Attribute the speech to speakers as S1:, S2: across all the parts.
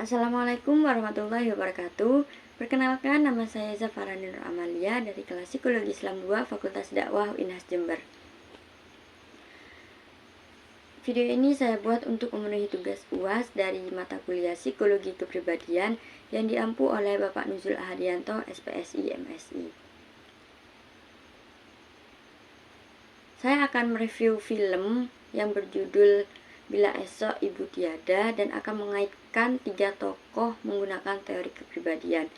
S1: Assalamualaikum warahmatullahi wabarakatuh. Perkenalkan, nama saya Zafarani Nur Amalia dari kelas Psikologi Islam 2 Fakultas Dakwah Unhas Jember. Video ini saya buat untuk memenuhi tugas UAS dari mata kuliah Psikologi Kepribadian yang diampu oleh Bapak Nuzul Ahadianto, SPSI, MSI. Saya akan mereview film yang berjudul Bila Esok Ibu Tiada dan akan mengaitkan 3 tokoh menggunakan teori kepribadian.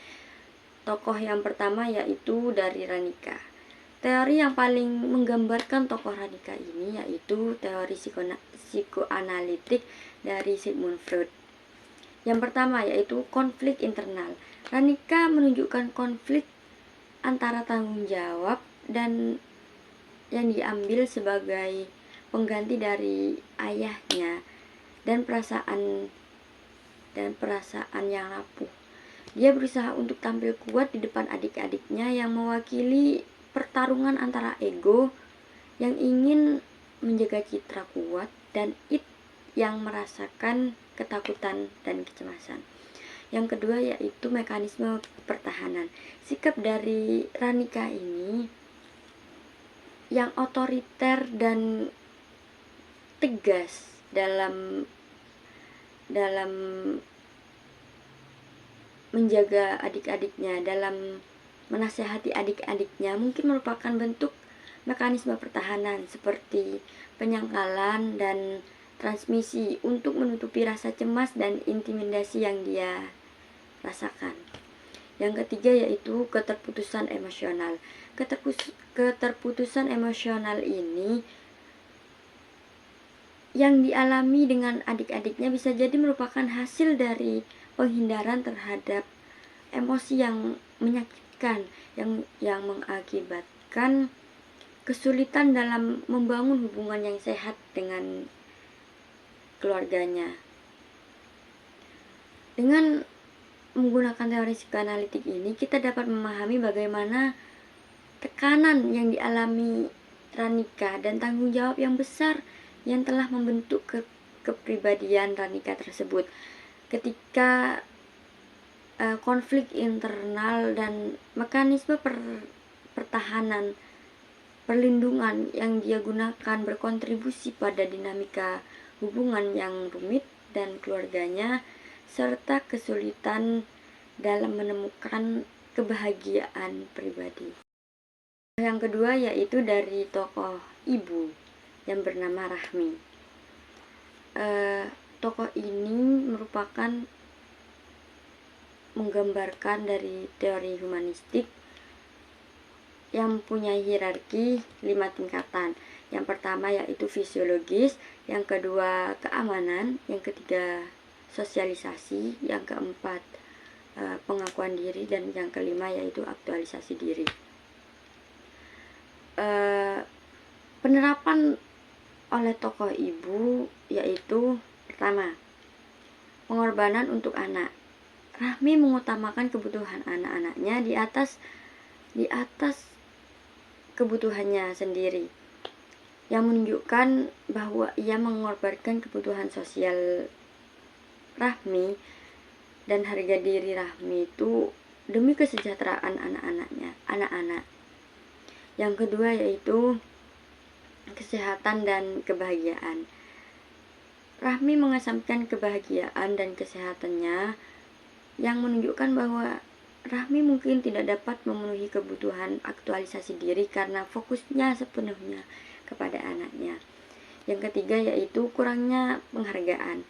S1: Tokoh yang pertama yaitu dari Ranika. Teori yang paling menggambarkan tokoh Ranika ini yaitu teori psikoanalitik dari Sigmund Freud. Yang pertama yaitu konflik internal. Ranika menunjukkan konflik antara tanggung jawab dan yang diambil sebagai pengganti dari ayahnya dan perasaan yang rapuh. Dia berusaha untuk tampil kuat di depan adik-adiknya yang mewakili pertarungan antara ego yang ingin menjaga citra kuat dan id yang merasakan ketakutan dan kecemasan. Yang kedua yaitu mekanisme pertahanan. Sikap dari Ranika ini yang otoriter dan tegas dalam menjaga adik-adiknya, dalam menasehati adik-adiknya, mungkin merupakan bentuk mekanisme pertahanan seperti penyangkalan dan transmisi untuk menutupi rasa cemas dan intimidasi yang dia rasakan. Yang ketiga yaitu keterputusan emosional. Keterputusan emosional ini yang dialami dengan adik-adiknya bisa jadi merupakan hasil dari penghindaran terhadap emosi yang menyakitkan yang mengakibatkan kesulitan dalam membangun hubungan yang sehat dengan keluarganya. Dengan menggunakan teori psikoanalitik ini, kita dapat memahami bagaimana tekanan yang dialami Ranika dan tanggung jawab yang besar yang telah membentuk kepribadian Ranika tersebut. Ketika konflik internal dan mekanisme pertahanan perlindungan yang dia gunakan berkontribusi pada dinamika hubungan yang rumit dan keluarganya, serta kesulitan dalam menemukan kebahagiaan pribadi. Yang kedua yaitu dari tokoh ibu yang bernama Rahmi. Tokoh ini merupakan menggambarkan dari teori humanistik yang punya hierarki 5 tingkatan. Yang pertama yaitu fisiologis, yang kedua keamanan, yang ketiga sosialisasi, yang keempat pengakuan diri, dan yang kelima yaitu aktualisasi diri. Penerapan oleh tokoh ibu yaitu pertama, pengorbanan untuk anak. Rahmi mengutamakan kebutuhan anak-anaknya di atas kebutuhannya sendiri, yang menunjukkan bahwa ia mengorbankan kebutuhan sosial Rahmi dan harga diri Rahmi itu demi kesejahteraan anak-anak. Yang kedua yaitu kesehatan dan kebahagiaan. Rahmi mengesampingkan kebahagiaan dan kesehatannya yang menunjukkan bahwa Rahmi mungkin tidak dapat memenuhi kebutuhan aktualisasi diri karena fokusnya sepenuhnya kepada anaknya. Yang ketiga yaitu kurangnya penghargaan.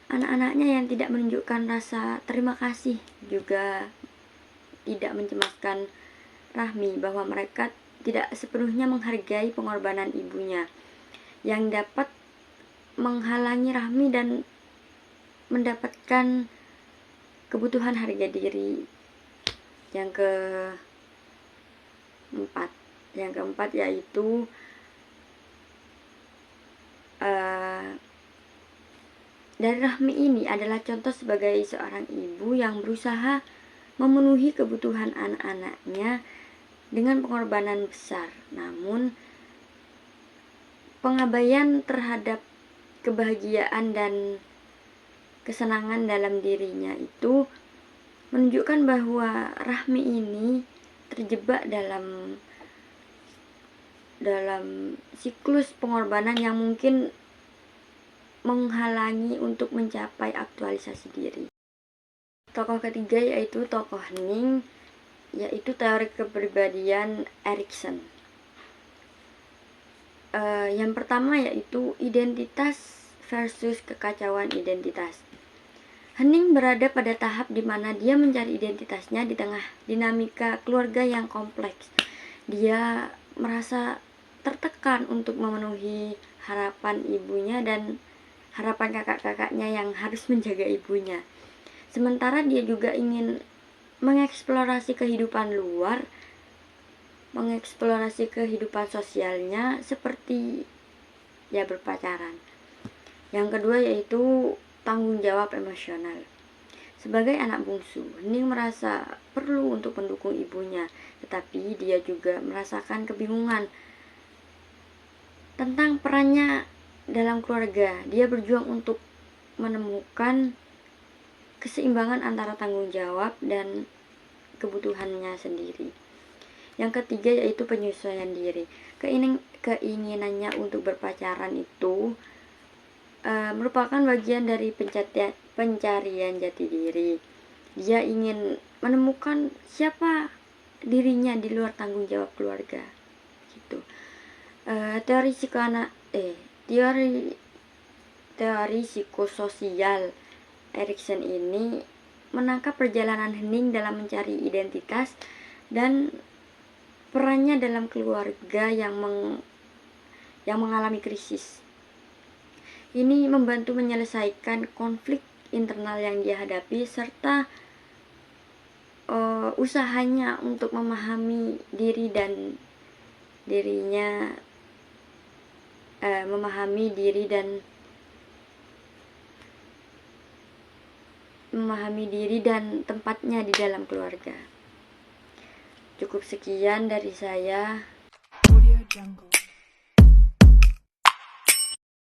S1: Anak-anaknya yang tidak menunjukkan rasa terima kasih juga tidak mencemaskan Rahmi bahwa mereka tidak sepenuhnya menghargai pengorbanan ibunya yang dapat menghalangi Rahmi dan mendapatkan kebutuhan harga diri. Yang keempat yaitu dari Rahmi ini adalah contoh sebagai seorang ibu yang berusaha memenuhi kebutuhan anak-anaknya dengan pengorbanan besar, namun pengabaian terhadap kebahagiaan dan kesenangan dalam dirinya itu menunjukkan bahwa Rahmi ini terjebak dalam siklus pengorbanan yang mungkin menghalangi untuk mencapai aktualisasi diri. Tokoh ketiga yaitu tokoh Hening, yaitu teori kepribadian Erikson. Yang pertama yaitu identitas versus kekacauan identitas. Hening berada pada tahap di mana dia mencari identitasnya di tengah dinamika keluarga yang kompleks. Dia merasa tertekan untuk memenuhi harapan ibunya dan harapan kakak-kakaknya yang harus menjaga ibunya. Sementara dia juga ingin mengeksplorasi kehidupan luar, mengeksplorasi kehidupan sosialnya seperti berpacaran. Yang kedua yaitu tanggung jawab emosional. Sebagai anak bungsu, Hening merasa perlu untuk mendukung ibunya, tetapi dia juga merasakan kebingungan tentang perannya dalam keluarga. Dia berjuang untuk menemukan keseimbangan antara tanggung jawab dan kebutuhannya sendiri. Yang ketiga yaitu penyesuaian diri. Keinginannya untuk berpacaran itu merupakan bagian dari pencarian jati diri. Dia ingin menemukan siapa dirinya di luar tanggung jawab keluarga, gitu. Teori psikososial Erikson ini menangkap perjalanan Hening dalam mencari identitas dan perannya dalam keluarga yang mengalami krisis. Ini membantu menyelesaikan konflik internal yang dia hadapi serta usahanya untuk memahami diri dan dirinya, memahami diri dan tempatnya di dalam keluarga. Cukup sekian dari saya. Audio Jungle.